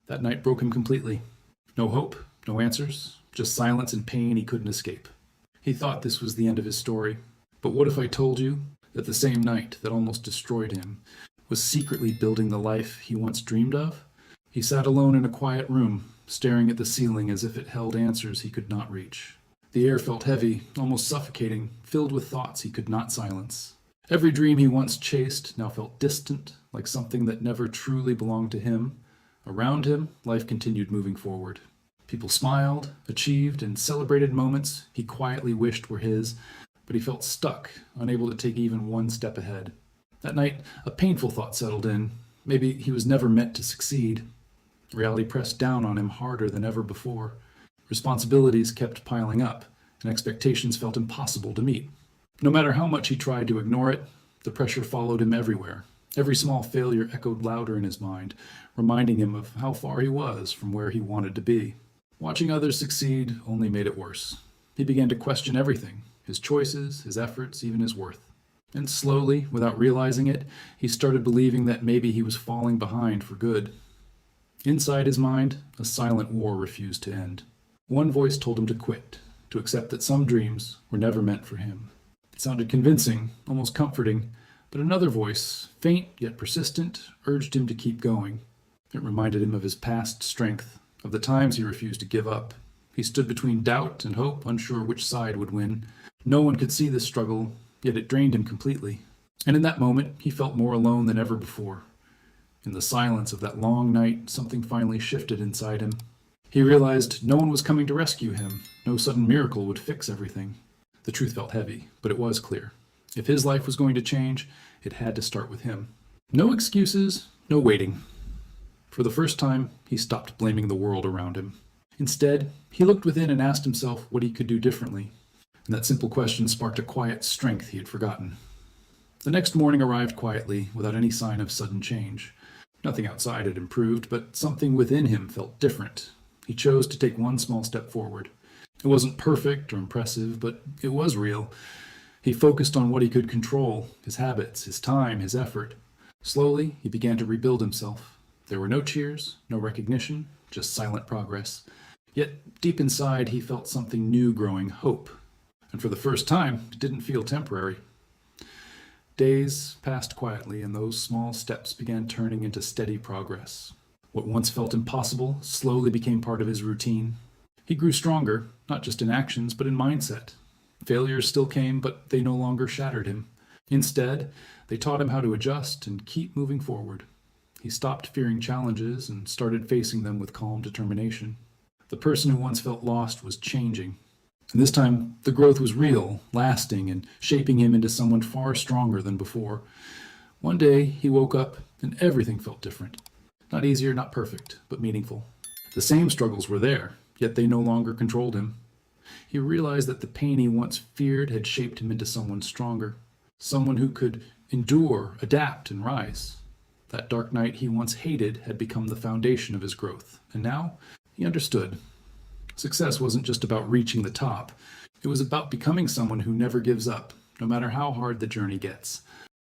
That night broke him completely. No hope, no answers, just silence and pain he couldn't escape. He thought this was the end of his story. But what if I told you that the same night that almost destroyed him was secretly building the life he once dreamed of? He sat alone in a quiet room, staring at the ceiling as if it held answers he could not reach. The air felt heavy, almost suffocating, filled with thoughts he could not silence. Every dream he once chased now felt distant, like something that never truly belonged to him. Around him, life continued moving forward. People smiled, achieved, and celebrated moments he quietly wished were his, but he felt stuck, unable to take even one step ahead. That night, a painful thought settled in. Maybe he was never meant to succeed. Reality pressed down on him harder than ever before. Responsibilities kept piling up, and expectations felt impossible to meet. No matter how much he tried to ignore it, the pressure followed him everywhere. Every small failure echoed louder in his mind, reminding him of how far he was from where he wanted to be. Watching others succeed only made it worse. He began to question everything, his choices, his efforts, even his worth. And slowly, without realizing it, he started believing that maybe he was falling behind for good. Inside his mind, a silent war refused to end. One voice told him to quit, to accept that some dreams were never meant for him. It sounded convincing, almost comforting, but another voice, faint yet persistent, urged him to keep going. It reminded him of his past strength, of the times he refused to give up. He stood between doubt and hope, unsure which side would win. No one could see this struggle, yet it drained him completely. And in that moment, he felt more alone than ever before. In the silence of that long night, something finally shifted inside him. He realized no one was coming to rescue him. No sudden miracle would fix everything. The truth felt heavy, but it was clear. If his life was going to change, it had to start with him. No excuses, no waiting. For the first time, he stopped blaming the world around him. Instead, he looked within and asked himself what he could do differently. And that simple question sparked a quiet strength he had forgotten. The next morning arrived quietly, without any sign of sudden change. Nothing outside had improved, but something within him felt different. He chose to take one small step forward. It wasn't perfect or impressive, but it was real. He focused on what he could control, his habits, his time, his effort. Slowly, he began to rebuild himself. There were no cheers, no recognition, just silent progress. Yet, deep inside, he felt something new growing, hope. And for the first time, it didn't feel temporary. Days passed quietly, and those small steps began turning into steady progress. What once felt impossible slowly became part of his routine. He grew stronger, not just in actions, but in mindset. Failures still came, but they no longer shattered him. Instead, they taught him how to adjust and keep moving forward. He stopped fearing challenges and started facing them with calm determination. The person who once felt lost was changing. And this time, the growth was real, lasting, and shaping him into someone far stronger than before. One day, he woke up, and everything felt different. Not easier, not perfect, but meaningful. The same struggles were there, yet they no longer controlled him. He realized that the pain he once feared had shaped him into someone stronger, someone who could endure, adapt, and rise. That dark night he once hated had become the foundation of his growth, and now he understood. Success wasn't just about reaching the top. It was about becoming someone who never gives up, no matter how hard the journey gets.